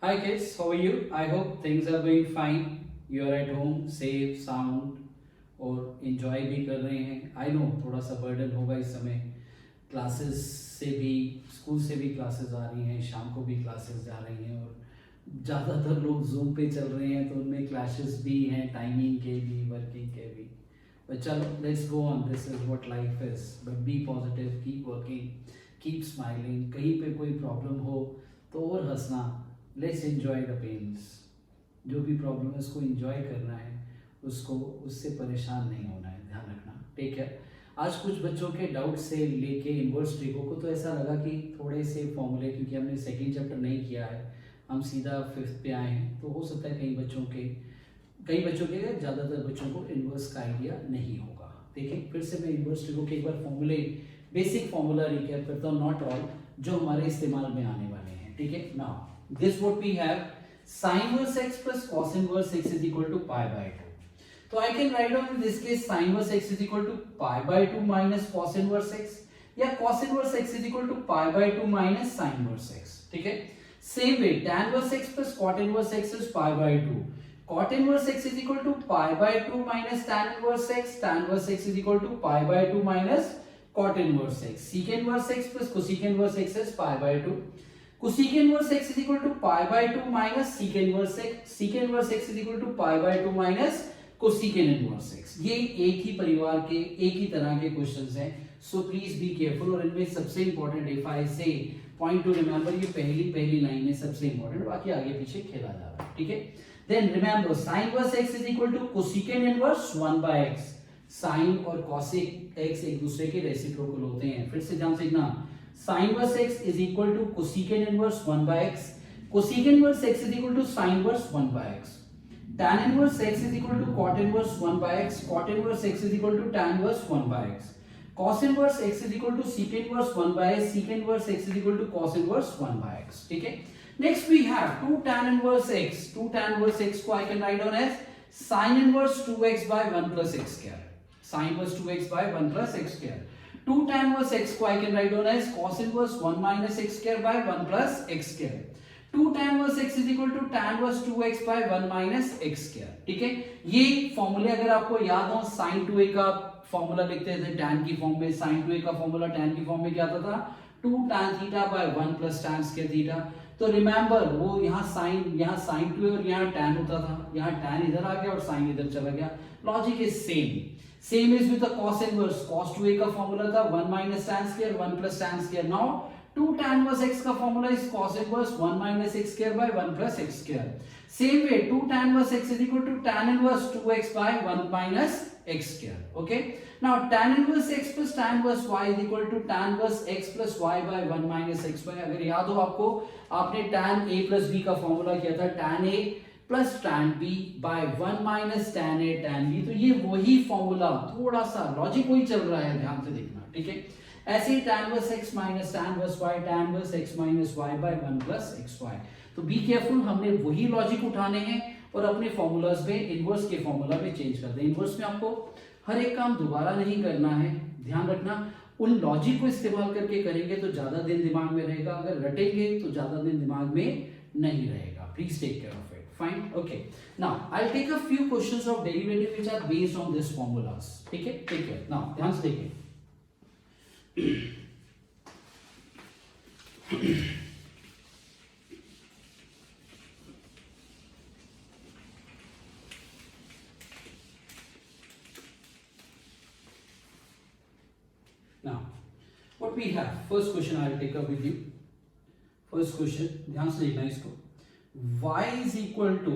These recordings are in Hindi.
Hi kids, how are you? I hope things are going fine. You are at home, safe, sound और enjoy भी कर रहे हैं. I know थोड़ा सा burden होगा इस समय. क्लासेस से भी स्कूल से भी क्लासेस आ रही हैं, शाम को भी क्लासेस जा रही हैं और ज़्यादातर लोग जूम पे चल रहे हैं तो उनमें क्लैशेस भी हैं, टाइमिंग के भी, वर्किंग के भी. But चलो let's go on. This is what life is. But be positive, keep working, keep smiling. कहीं पे कोई प्रॉब्लम हो तो और हंसना. Let's enjoy the pains. जो भी प्रॉब्लम है उसको एंजॉय करना है, उसको उससे परेशान नहीं होना है. ध्यान रखना. Take care. आज कुछ बच्चों के डाउट से लेके इन्वर्स ट्रिको को तो ऐसा लगा कि थोड़े से फॉर्मूले, क्योंकि हमने सेकंड चैप्टर नहीं किया है, हम सीधा फिफ्थ पे आए हैं, तो हो सकता है कई बच्चों के ज़्यादातर बच्चों को इन्वर्स का आइडिया नहीं होगा. देखिए फिर से मैं इन्वर्स ट्रिको के एक बार फॉर्मूले, बेसिक फॉर्मूला रिकैप करता हूँ, नॉट ऑल, जो हमारे इस्तेमाल में आने वाले हैं. ठीक है. Now this what we have, sin inverse x plus cos inverse x is equal to pi by 2. So I can write down in this case sin inverse x is equal to pi by 2 minus cos inverse x, या cos inverse x is equal to pi by 2 minus sin inverse x. ठीक है. Same way tan inverse x plus cot inverse x is pi by 2. Cot inverse x is equal to pi by 2 minus tan inverse x. Tan inverse x is equal to pi by 2 minus cot inverse x. Sec inverse x plus cosec inverse x is pi by 2. Cosec inverse x is equal to pi by 2 minus sec inverse x. Sec inverse x is equal to pi by 2 minus cosecant inverse x. ये एक ही परिवार के, एक ही तरह के क्वेश्चंस हैं. So please be careful. और इनमें सबसे इंपॉर्टेंट, इफ आई से पॉइंट टू रिमेंबर, ये पहली लाइन में सबसे इंपॉर्टेंट, बाकी आगे पीछे खेला जा रहा है. ठीक है. Then remember sin inverse x is equal to cosecant inverse 1 by x. sin और cosec x एक दूसरे के रेसिप्रोकल होते हैं. फिर से ध्यान से देखना. sin inverse x is equal to cosecant inverse 1 by x. Cosecant inverse x is equal to sin inverse 1 by x. Tan inverse x is equal to cot inverse 1 by x. Cot inverse x is equal to tan inverse 1 by x. Cos inverse x is equal to sec inverse 1 by x. Sec inverse x is equal to cos inverse 1 by x. ठीक है. Next we have 2 tan inverse x. 2 tan inverse x को I can write down as sin inverse 2x by 1 plus x square. Sin inverse 2x by 1 plus x square. 2 tan inverse x को I can write down as cos inverse 1 minus x square by 1 plus x square. 2 tan inverse x is equal to tan inverse 2x by 1 minus x square. ठीक है. ये फॉर्मूले अगर आपको याद हो, sin 2a का फॉर्मूला लिखते थे tan की फॉर्म में, sin 2a का फॉर्मूला tan की फॉर्म में क्या आता था, 2 tan theta by 1 plus tan square theta. तो रिमेंबर वो यहाँ sin 2a और यहाँ tan होता था, यहाँ tan इधर आ गया और sin इधर चला गया. Logic is same is with the cos inverse. cos 2a का फॉर्मूला था 1 minus tan square 1 plus tan square. Now 2 tan inverse x का formula is cos inverse 1 minus x square by 1 plus x square. Same way 2 tan inverse x is equal to tan inverse 2x by 1 minus x square. Okay. Now tan inverse x plus tan inverse y is equal to tan inverse x plus y by 1 minus xy. अगर याद हो आपको, आपने tan a plus b का फॉर्मूला किया था tan a plus tan b by 1 minus tan a tan b. तो ये वही फॉर्मूला, थोड़ा सा लॉजिक वही चल रहा है, ध्यान से देखना. ठीक है. ऐसे ही tan inverse x minus tan inverse y, tan inverse x minus y by 1 plus xy. तो बी केयरफुल. हमने वही लॉजिक उठाने हैं और अपने फॉर्मूलाज में इनवर्स के फॉर्मूला में चेंज कर दें. इनवर्स में आपको हर एक काम दोबारा नहीं करना है, ध्यान रखना. उन लॉजिक को इस्तेमाल करके करेंगे तो ज्यादा दिन दिमाग में रहेगा, अगर रटेंगे तो ज्यादा दिन दिमाग में नहीं रहेगा. Please take care of it. Fine. Okay. Now I'll take a few questions of derivative which are based on this formulas. ठीक है. Take care. Now ध्यान से देखिए. Now what we have, first question I'll take up with you. First question, ध्यान से देखना इसको. y is equal to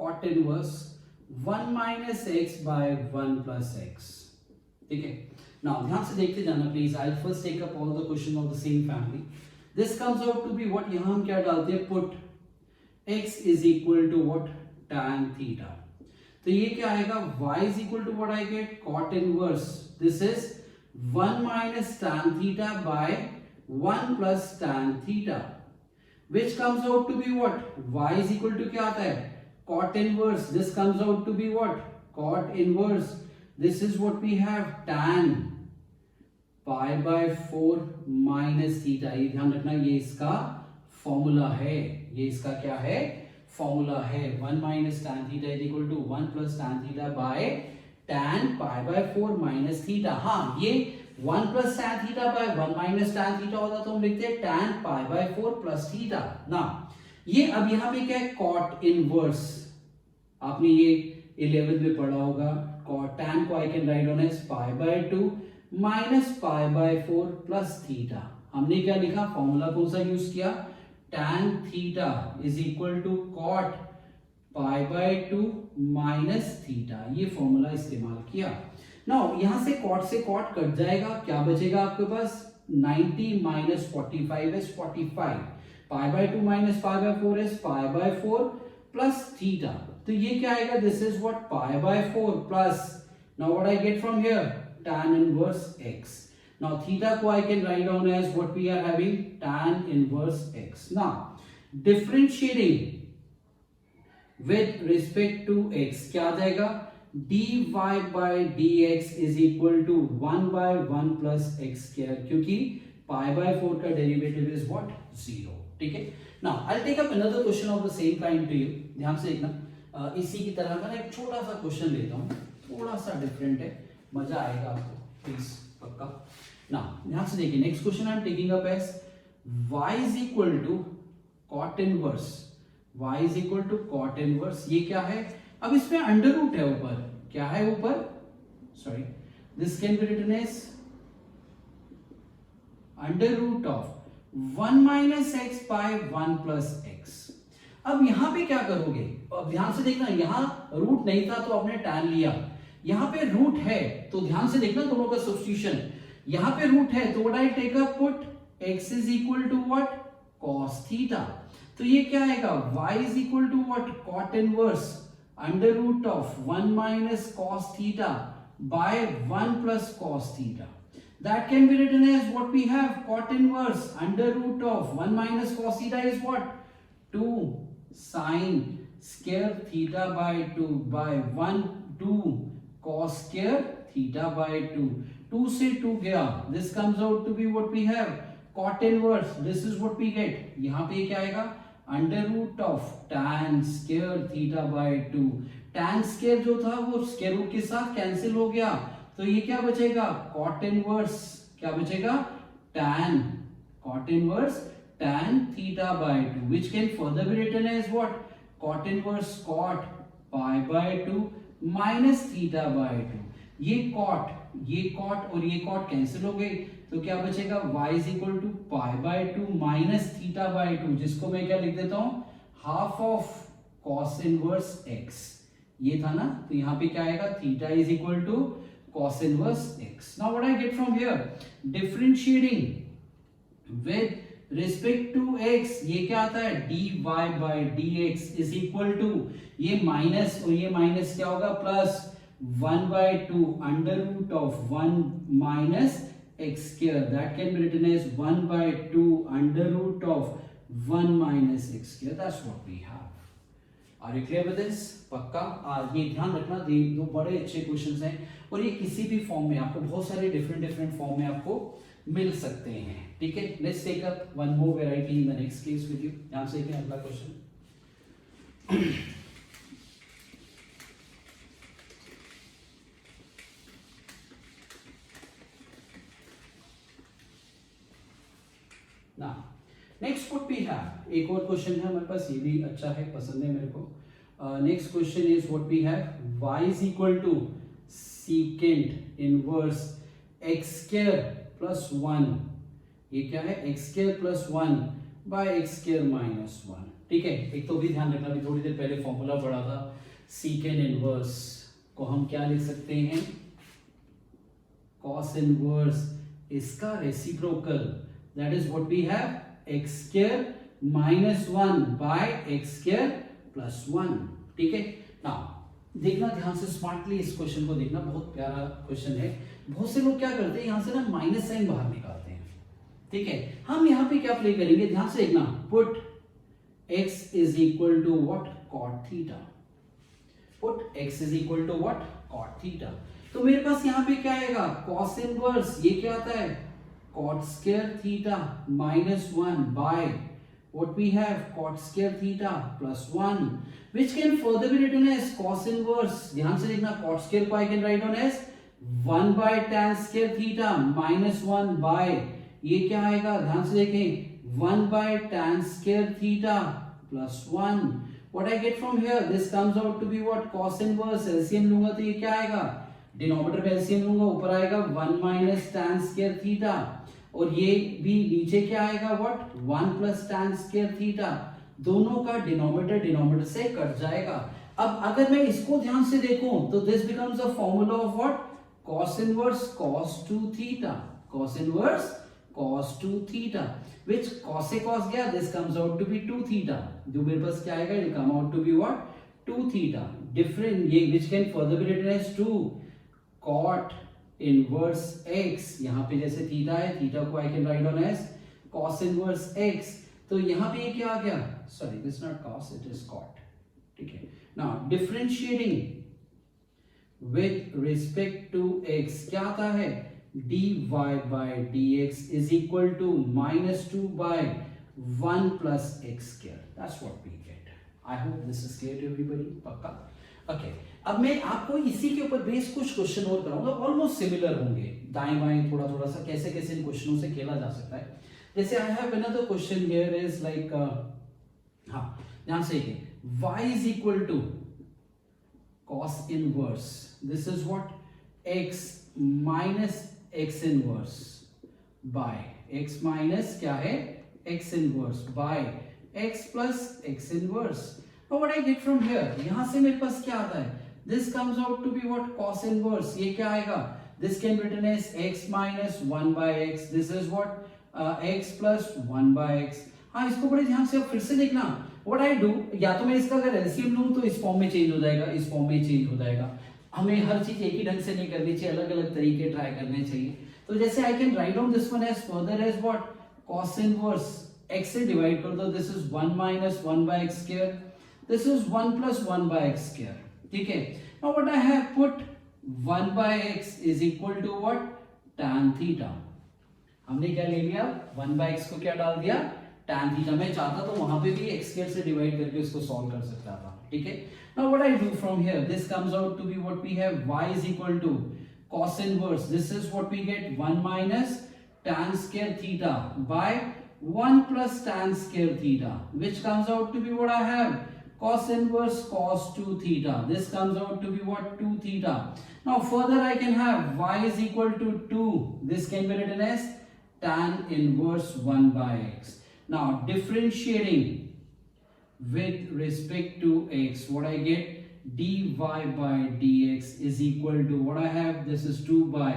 cot inverse 1 minus x by 1 plus x. ठीक है. Now ध्यान से देखते जाना please. I'll first take up all the questions of the same family. This comes out to be what, यहाँ हम क्या डालते हैं, put x is equal to what, tan theta. तो ये क्या आएगा, y is equal to what I get, cot inverse. This is 1 minus tan theta by 1 plus tan theta. Which comes out to be what, y is equal to क्या आता है, cot inverse. This comes out to be what, cot inverse. This is what we have, tan pi by 4 minus theta. ये ध्यान रखना, ये इसका फॉर्मूला है, ये इसका क्या है, फॉर्मूला है। 1 minus tan theta is equal to 1 plus tan theta by tan pi by 4 minus theta. हाँ, ये 1 plus tan theta by 1 minus tan theta होता तो हम लिखते हैं tan pi by 4 plus theta ना। ये अब यहाँ पे क्या है, कॉट इनवर्स, आपने ये 11th में पढ़ा होगा। कॉट tan को I can write on as pi by 2 minus pi by 4 plus theta. हमने क्या लिखा, फॉर्मूला कौन सा यूज किया, tan theta is equal to cot pi by 2 minus theta, ये फॉर्मूला इस्तेमाल किया। नाउ यहां से कॉट कट जाएगा, क्या बचेगा आपके पास, 90 minus 45 is 45, pi by 2 minus pi by 4 is pi by 4 plus theta. तो ये क्या आएगा, this is what, pi by 4 plus, now what I get from here, tan inverse x. Now theta को I can write down as what we are having, tan inverse x. Now differentiating with respect to x क्या आ जाएगा, dy by dx is equal to 1 by 1 plus x square, क्योंकि pi by 4 का derivative is what, 0। ठीक है। Now I'll take up another question of the same kind to you। ध्यान से देखना, इसी की तरह का ना एक छोटा सा क्वेश्चन लेता हूँ, थोड़ा सा डिफरेंट है, मजा आएगा आपको प्लीज, पक्का ना। ध्यान से देखिए, next question I am taking up as y is equal to cot inverse, y is equal to cot inverse, ये क्या है, अब इसमें अंडर रूट है ऊपर, क्या है ऊपर, sorry, this can be written as under root of 1 minus x by 1 plus x. अब यहां पे क्या करोगे, अब ध्यान से देखना, यहां रूट नहीं था तो आपने tan लिया, यहां पे रूट है तो ध्यान से देखना दोनों का सब्स्टिट्यूशन, यहां पे रूट है तो what I take up, put x is equal to what, cos theta. तो ये क्या आएगा, y is equal to what, cot inverse under root of 1 minus cos theta by 1 plus cos theta. That can be written as what we have, cot inverse under root of 1 minus cos theta is what, 2 sin square theta by 2 by 1 2 cos square theta by 2, 2 से 2 गया, this comes out to be what we have, cot inverse, this is what we get, यहाँ पे क्या आएगा, under root of tan square theta by 2, tan square जो था वो square root के साथ कैंसिल हो गया, तो ये क्या बचेगा, cot inverse, क्या बचेगा, tan, cot inverse tan theta by 2, which can further be written as what, cot inverse cot pi by 2 minus theta by 2, ये कॉट और ये कॉट कैंसिल हो गए, तो क्या बचेगा, y is equal to pi by 2 minus theta by 2, जिसको मैं क्या लिख देता हूं, half of cos inverse x, ये था ना, तो यहां पे क्या आएगा, theta is equal to cos inverse x। Now what I get from here, differentiating with respect to x, ये क्या आता है, dy by dx is equal to, ये माइनस और ये माइनस क्या होगा, plus 1 by 2 under root of 1 minus x square, that can be written as 1 by 2 under root of 1 minus x square, that's what we have. Are you clear with this, पक्का। ये ध्यान रखना, दो बड़े अच्छे क्वेश्चंस हैं और ये किसी भी फॉर्म में आपको, बहुत सारे डिफरेंट फॉर्म में आपको मिल सकते हैं। ठीक है, let's take up one more variety in the next case with you. ध्यान से देखिए अगला क्वेश्चन, ना नेक्स्ट व्हाट वी हैव, एक और क्वेश्चन है हमारे पास, ये भी अच्छा है, पसंद है मेरे को। Next question is what we have, y is equal to secant inverse x square plus 1, ये क्या है, x square plus 1 by x square minus 1। ठीक है, एक तो भी ध्यान रखना, भी थोड़ी देर पहले फॉर्मूला पढ़ा था, सीकेंट इनवर्स को हम क्या लिख सकते हैं, कॉस इनवर्स इसका reciprocal, that is what we have, x square minus 1 by x square plus 1। ठीक है, नाउ देखना ध्यान से, स्मार्टली इस क्वेश्चन को देखना, बहुत प्यारा क्वेश्चन है। बहुत से लोग क्या करते हैं, यहां से ना माइनस साइन बाहर निकालते हैं। ठीक है, हम यहां पे क्या प्ले करेंगे, ध्यान से देखना, put x is equal to what, cot theta, put x is equal to what, cot theta. तो मेरे पास यहां पे क्या आएगा, कॉस इनवर्स, ये क्या आता है, cot square theta minus 1 by what we have cot square theta plus 1 which can further be written as cos inverse. ध्यान से देखना, cot square को I can write down as 1 by tan square theta minus 1 by, ये क्या आएगा ध्यान से देखें, 1 by tan square theta plus 1. What I get from here, this comes out to be what, cos inverse. LCM लूंगा तो ये क्या आएगा, डिनोमिनेटर में LCM लूंगा, ऊपर आएगा 1 minus tan square theta और ये भी नीचे क्या आएगा, what, 1 plus tan square theta. दोनों का डिनोमिनेटर से कट जाएगा. अब अगर मैं इसको ध्यान से देखूं तो this becomes a formula of what, cos inverse cos 2 theta, cos inverse cos 2 theta, which cos से cos गया, this comes out to be 2 theta. जो मेरे पास क्या आएगा, it come out to be what, 2 theta. Different ये which can further be written as 2 cot inverse x. यहाँ पे जैसे थीटा है, थीटा को I can write down as cos inverse x. तो यहाँ पे ये क्या आ गया, sorry this is not cos, it is cot. ठीक है. Now differentiating with respect to x क्या आता है, dy by dx is equal to minus 2 by 1 plus x square. That's what we get. I hope this is clear to everybody. पक्का. Okay. अब मैं आपको इसी के ऊपर बेस कुछ क्वेश्चन और कराऊंगा, ऑलमोस्ट सिमिलर होंगे, दाएं बाएं थोड़ा थोड़ा सा कैसे कैसे इन क्वेश्चनों से खेला जा सकता है. जैसे I have another question here is like, हाँ ध्यान से देखिए, y is equal to cos inverse, this is what, x minus x inverse by x minus क्या है, x inverse by x plus x inverse. Now what I get from here, यहां से मेरे पास क्या आता है, this comes out to be what, cos inverse. ये क्या आएगा, this can be written as x minus 1 by x, this is what, x plus 1 by x. हाँ इसको बड़े ध्यान से फिर से देखना, what I do, या तो मैं इसका अगर LCM लूं तो इस फॉर्म में चेंज हो जाएगा, इस फॉर्म में चेंज हो जाएगा. हमें हर चीज एक ही ढंग से नहीं करनी चाहिए, अलग अलग तरीके ट्राई करने चाहिए. तो जैसे I can write down this one as further as what, cos inverse, x से डिवाइड कर दो, this is 1 minus 1 by x square, this is 1 plus 1 by x square. ठीक है. Now what I have put 1 by x is equal to what, tan theta. हमने क्या ले लिया, 1 by x को क्या डाल दिया, tan theta. मैं चाहता तो वहां पे भी x square से डिवाइड करके इसको सॉल्व कर सकता था. ठीक है. Now what I do from here, this comes out to be what we have, y is equal to cos inverse, this is what we get, 1 minus tan square theta by 1 plus tan square theta, which comes out to be what I have, cos inverse cos 2 theta. This comes out to be what, 2 theta. Now further I can have y is equal to 2. This can be written as tan inverse 1 by x. Now differentiating with respect to x, what I get, dy by dx is equal to what I have, this is 2 by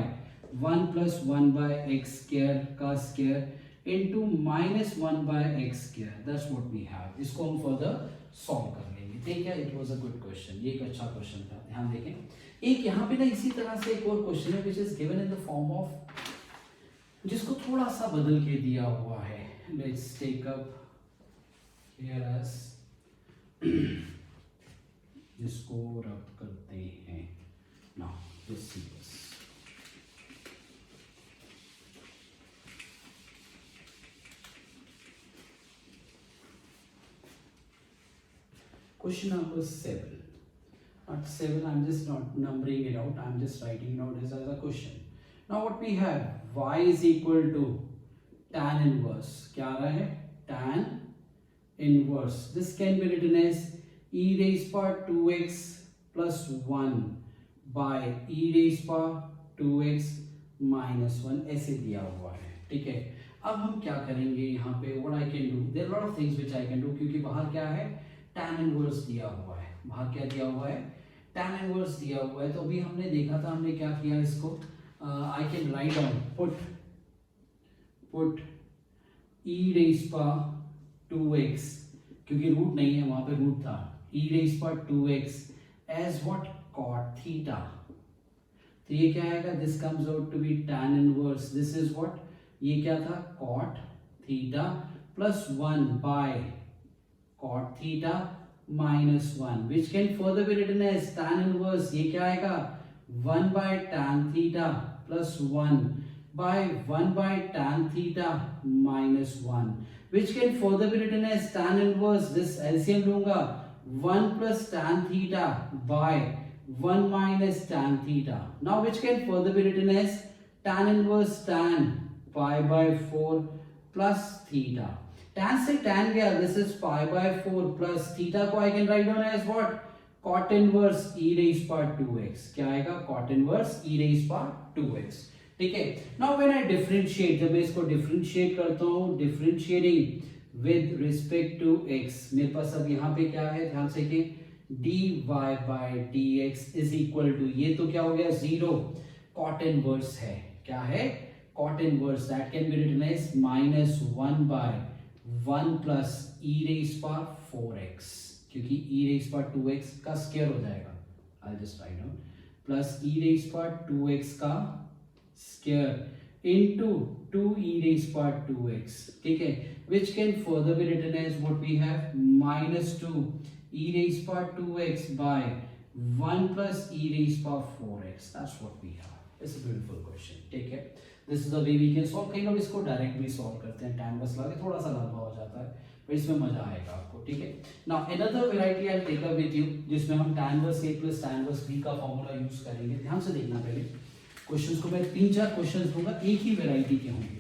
1 plus 1 by x square का square into minus 1 by x square. That's what we have. इसको हम further solve कर लेंगे. ठीक है. It was a good question. ये एक अच्छा क्वेश्चन था. ध्यान देखें. एक यहाँ पे ना इसी तरह से एक और क्वेश्चन है which is given in the form of, जिसको थोड़ा सा बदल के दिया हुआ है. Let's take up here as जिसको रब करते हैं. Now this is question number 7. Not 7, I'm just not numbering it out, I'm just writing it out as a question. Now what we have, y is equal to tan inverse. क्या आ रहा है, tan inverse. This can be written as e raised power 2x plus 1 by e raised power 2x minus 1. ऐसे दिया हुआ है. ठीक है. अब हम क्या करेंगे यहाँ पे, what I can do, there are lot of things which I can do, क्योंकि बाहर क्या है, tan inverse दिया हुआ है. बाहर क्या दिया हुआ है, tan inverse दिया हुआ है. तो अभी हमने देखा था, हमने क्या किया इसको, I can write down, put e raised power 2x, क्योंकि रूट नहीं है वहां पे, रूट था, e raised power 2x as what, cot theta. तो ये क्या आएगा, this comes out to be tan inverse, this is what, ये क्या था, cot theta plus 1 by cot theta minus 1, which can further be written as tan inverse. ये क्या आएगा, 1 by tan theta plus 1 by 1 by tan theta minus 1. which can further be written as tan inverse, this LCM लूंगा 1 plus tan theta by 1 minus tan theta. Now which can further be written as tan inverse tan pi by 4 plus theta. Tan से tan गया, this is pi by 4 plus theta को I can write down as what? Cot inverse e raised power 2x. क्या आएगा? Cot inverse e raised power 2x. ठीक है. Now when I differentiate, जब मैं इसको differentiate करता हूँ, differentiating with respect to x, मेरे पास अब यहाँ पे क्या है? ध्यान से कि dy by dx is equal to, ये तो क्या हो गया? 0. Cot inverse है. क्या है? Cot inverse, that can be written as minus 1 by 1 plus e raised power 4x. क्योंकि e raised power 2x का स्क्वायर हो जाएगा, I'll just write down, plus e raised power 2x का square into 2e raised power 2x, ठीक है, which can further be written as what we have, minus 2 e raised power 2x by 1 plus e raised power 4x. That's what we have. It's a beautiful question. ठीक है, this is the way we can solve. कई लोग इसको डायरेक्ट भी सॉल्व करते हैं, टाइम बस लगा के थोड़ा सा लंबा हो जाता है, पर इसमें मजा आएगा आपको. ठीक है. Now another variety I take up with you, जिसमें हम tan inverse a plus tan inverse b का फॉर्मूला यूज करेंगे. ध्यान से देखना, पहले क्वेश्चंस को मैं 3-4 क्वेश्चंस दूंगा, एक ही वैरायटी के होंगे.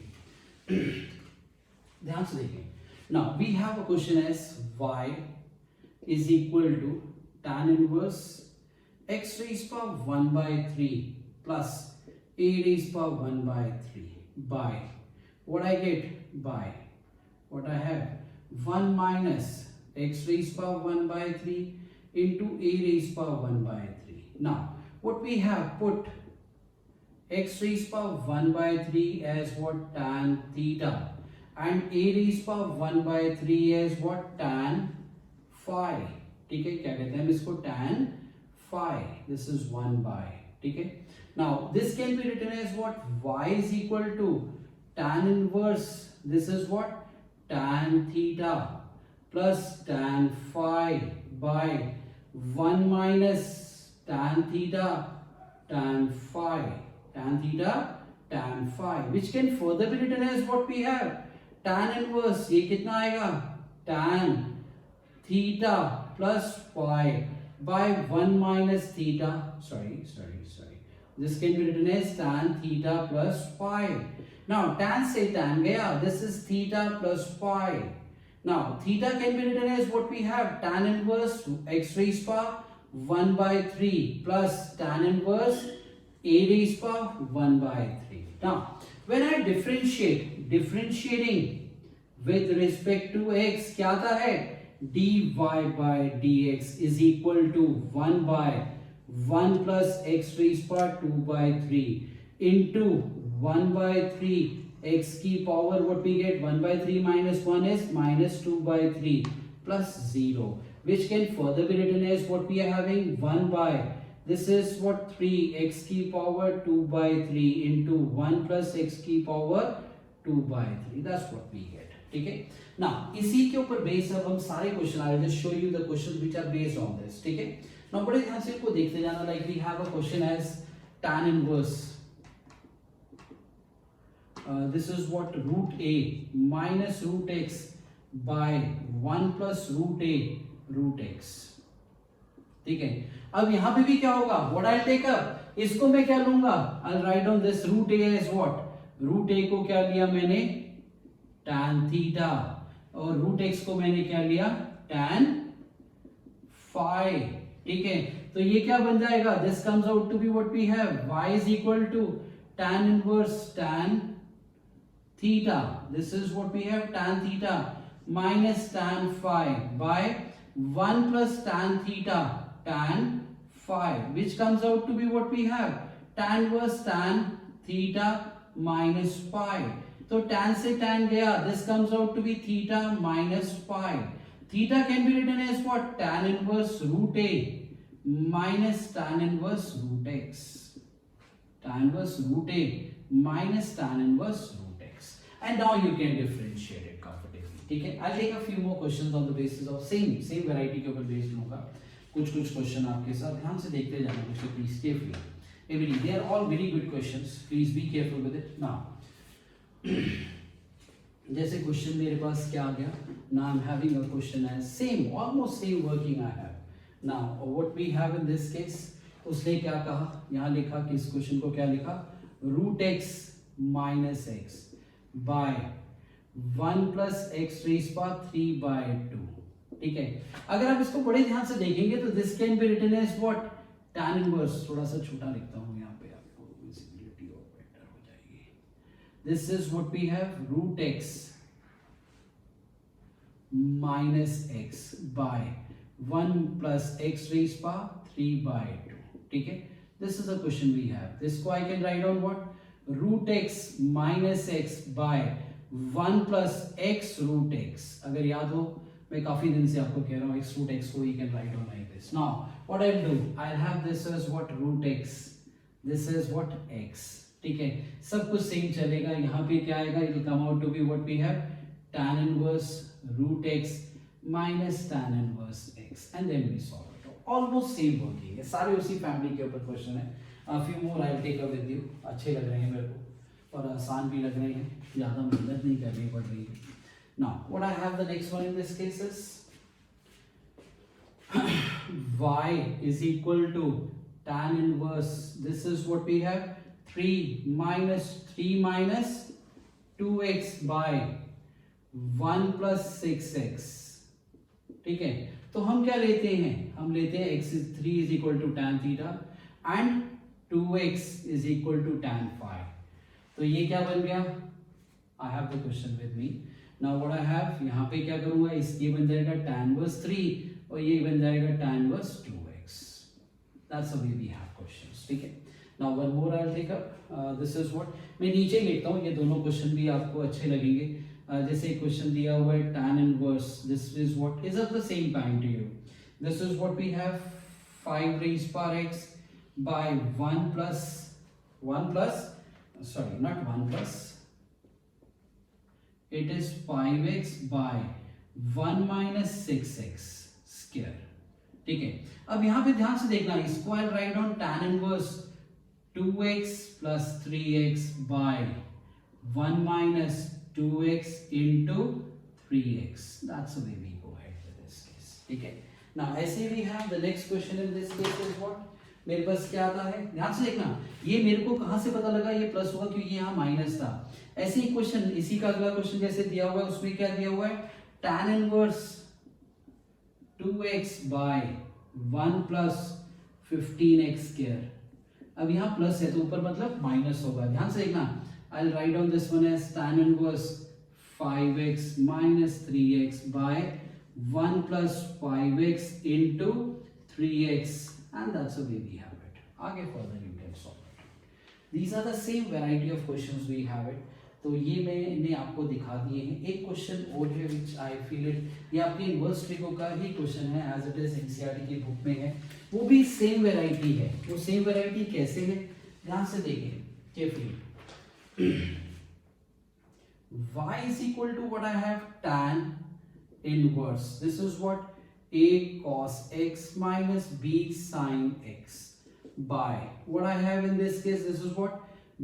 ध्यान से देखें. Now we have a question as y is equal to tan inverse x raise power 1 by 3 plus a raised power 1 by 3 by what I get, by what I have 1 minus x raised power 1 by 3 into a raised power 1 by 3. Now what we have, put x raised power 1 by 3 as what, tan theta, and a raised power 1 by 3 as what, tan phi. ठीक है, क्या कहते हैं हम इसको, tan phi. This is 1 by, ठीक है. Now this can be written as what, y is equal to tan inverse, this is what, tan theta plus tan phi by 1 minus tan theta tan phi, tan theta tan phi, which can further be written as what we have, tan inverse, ये कितना आएगा, tan theta plus phi by 1 minus theta, sorry, this can be written as tan theta plus phi. Now tan से tan गया, this is theta plus phi. Now theta can be written as what we have, tan inverse x raised power 1 by 3 plus tan inverse a raised power 1 by 3. Now when I differentiating with respect to x, क्या आता है, dy by dx is equal to 1 by 1 plus x raised power 2 by 3 into 1 by 3 x की power, what we get, 1 by 3 minus 1 is minus 2 by 3 plus 0, which can further be written as what we are having, 1 by, this is what, 3 x की power 2 by 3 into 1 plus x की power 2 by 3. That's what we get. ठीक है. Now इसी के ऊपर बेस अब हम सारे question, I will just show you the questions which are based on this. ठीक है. Now बड़े ध्यान से इसको देखते जाना. Like we have a question as tan inverse, this is what, root a minus root x by 1 plus root a root x. ठीक है. अब यहाँ पे भी क्या होगा, what I'll take up, इसको मैं क्या लूंगा, I'll write down this root a as what, root a को क्या लिया मैंने, tan theta, और root x को मैंने क्या लिया, tan phi. ठीक है. तो ये क्या बन जाएगा, this comes out to be what we have, y is equal to tan inverse tan theta, this is what we have, tan theta minus tan phi by 1 plus tan theta tan phi, which comes out to be what we have, tan inverse tan theta minus phi. तो tan से tan गया, this comes out to be theta minus phi. Theta can be written as what, tan inverse root a minus tan inverse root x, tan inverse root a minus tan inverse root x, and now you can differentiate it comfortably. ठीक है. I'll take a few more questions on the basis of same variety के ऊपर बेस्ड होगा. कुछ क्वेश्चन आपके साथ ध्यान से देखते जाना, कुछ please carefully. Every they are all very good questions. Please be careful with it. Now जैसे क्वेश्चन मेरे पास क्या आ गया, now I'm having a question as same almost same working I have. Now what we have in this case, उसने क्या कहा, यहाँ लिखा कि इस क्वेश्चन को क्या लिखा, root x minus x by 1 plus x raise power 3/2. ठीक है, अगर आप इसको बड़े ध्यान से देखेंगे तो this can be written as what, tan inverse. थोड़ा सा छोटा लिखता हूँ यहाँ पे, आपको विजिबिलिटी और बेटर हो जाएगी. This is what we have, root x minus x by 1 plus x raise power 3/2. ठीक है, this is the question we have. This को I can write on what, root x minus x by 1 plus x root x. अगर याद हो, मैं काफी दिन से आपको कह रहा हूँ x रूट x को you can write on like this. Now what I'll do, I'll have this as what, root x, this is what, x. ठीक है, सब कुछ सेम चलेगा. यहाँ पे क्या आएगा, it will come out to be what we have, tan inverse root x minus tan inverse x, and then we solve it. Almost same working है, सारे उसी फैमिली के ऊपर क्वेश्चन है. A few more I'll take up with you. अच्छे लग रहे हैं मेरे को और आसान भी लग रहे हैं, ज़्यादा मेहनत नहीं करनी पड़ रही है. Now, what I have the next one in this case is y is equal to tan inverse. This is what we have, 3 minus 2x by 1 plus 6x. ठीक है, तो हम क्या लेते हैं, हम लेते हैं x is 3 is equal to tan theta and 2x is equal to tan phi. तो ये क्या बन गया, I have the question with me. Now what I have, यहाँ पे क्या करूँगा, ये बन जाएगा tan inverse 3 और ये बन जाएगा tan inverse 2x. That's the way we have questions. ठीक है, now one more I'll take up. This is what, मैं नीचे लिखता हूँ, ये दोनों क्वेश्चन भी आपको अच्छे लगेंगे. जैसे क्वेश्चन दिया हुआ है tan inverse, this is what is of the same kind to you. This is what we have, 5 raised power x by 1 plus, sorry, not 1 plus, it is 5x by 1 minus 6x square. ठीक है, अब यहाँ पे ध्यान से देखना, इसको I write on tan inverse 2x plus 3x by 1 minus 2x into 3x. That's the way we go ahead with this case. ठीक है, now ऐसे we have the next question in this case is what, मेरे पास क्या आता है, ध्यान से देखना, ये मेरे को कहाँ से पता लगा ये प्लस होगा, क्योंकि यहाँ माइनस था. ऐसे ही क्वेश्चन, इसी का अगला क्वेश्चन जैसे दिया हुआ है, उसमें क्या दिया हुआ है, tan inverse 2x by 1 plus 15x square. अब यहाँ प्लस है तो ऊपर मतलब माइनस होगा. ध्यान से देखना, I'll write down this one as tan inverse 5x minus 3x by 1 plus 5x into 3x, and that's the way we have it. आगे further you can solve it. These are the same variety of questions we have it. तो ये मैंने आपको दिखा दिए हैं. एक क्वेश्चन और है which I feel it, ये आपके इनवर्स ट्रिको का ही क्वेश्चन है, as it is NCERT की बुक में है. वो भी सेम वेराइटी है. वो सेम वेराइटी कैसे है, ध्यान से देखिए carefully. y is equal to what I have, tan inverse. This is what, a cos x minus b sin x by what I have in this case, this is what,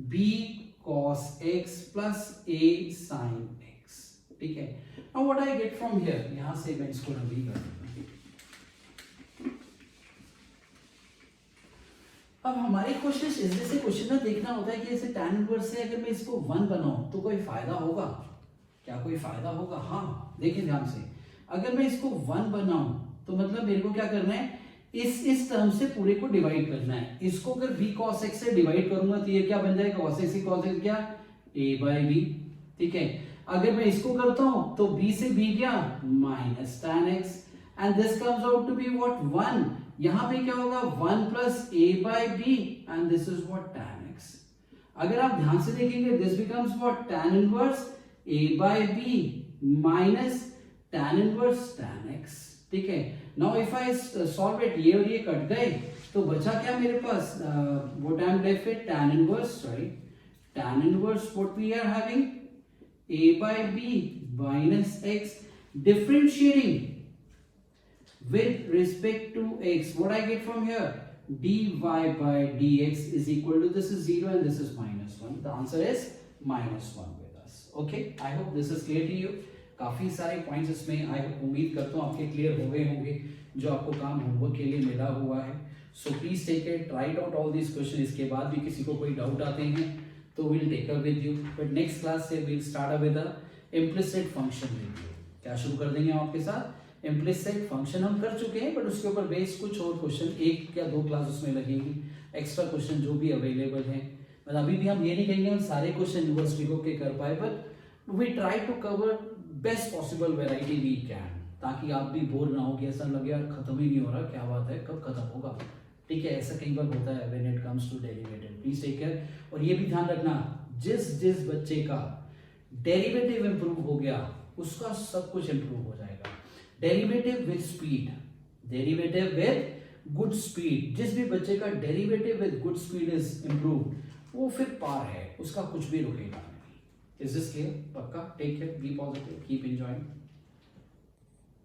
b cos x plus a sin x. ठीक है, now what I get from here, यहाँ से मैं इसको रवि कर दूंगा. अब हमारे क्वेश्चन जैसे क्वेश्चन में देखना होता है कि ऐसे tan इनवर्स से अगर मैं इसको 1 बनाऊं तो कोई फायदा होगा क्या, कोई फायदा होगा. हाँ देखिए ध्यान से, अगर मैं इसको 1 बनाऊं तो मतलब मेरे को क्या करना है, इस टर्म से पूरे को डिवाइड करना है. इसको अगर b cos x से डिवाइड करूंगा तो ये क्या बन जाएगा, cos x cos x क्या, a by b. ठीक है, अगर मैं इसको करता हूं तो b से b क्या, minus tan x, and this comes out to be what, 1. यहां पे क्या होगा, 1 plus a by b, and this is what, tan x. अगर आप ध्यान से देखेंगे, this becomes what, tan inverse a by b minus tan inverse tan x. ठीक है, now if I solve it, ये और ये कट गए तो बचा क्या मेरे पास, what I am left with, tan inverse what we are having, a by b minus x, differentiating with respect to x, what I get from here, dy by dx is equal to, this is 0 and this is -1. The answer is -1 with us. Okay, I hope this is clear to you. काफी सारे पॉइंट्स इसमें आई उम्मीद करता हूँ आपके क्लियर हो गए होंगे जो आपको काम होमवर्क के लिए मिला हुआ है। So please take it, write out all this question. इसके बाद भी किसी को कोई डाउट आते हैं तो will take up with you, but next class से will start with the implicit function with you. क्या शुरू कर देंगे हम आपके साथ? इम्प्लिसिट फंक्शन हम कर चुके हैं, बट उसके ऊपर बेस कुछ और क्वेश्चन, 1 या 2 क्लास उसमें लगेगी, एक्स्ट्रा क्वेश्चन जो भी अवेलेबल हैं। मतलब अभी भी हम ये नहीं कहेंगे हम सारे क्वेश्चन यूनिवर्सिटी को के कर पाए, but we try to cover best possible variety we can, ताकि आप भी बोर ना हो कि ऐसा लगे यार खत्म ही नहीं हो रहा, क्या बात है, कब खत्म होगा। ठीक है, ऐसा कई बार होता है when it comes to derivative. Please take care. और ये भी ध्यान रखना, जिस बच्चे का डेरिवेटिव इंप्रूव हो गया उसका सब कुछ इंप्रूव हो जाएगा। Derivative with speed, derivative with good speed, जिस भी बच्चे का derivative with good speed is improve, वो फिर पार है, उसका कुछ भी रुकेगा नहीं। Is this clear? पक्का? Take care, be positive, keep enjoying.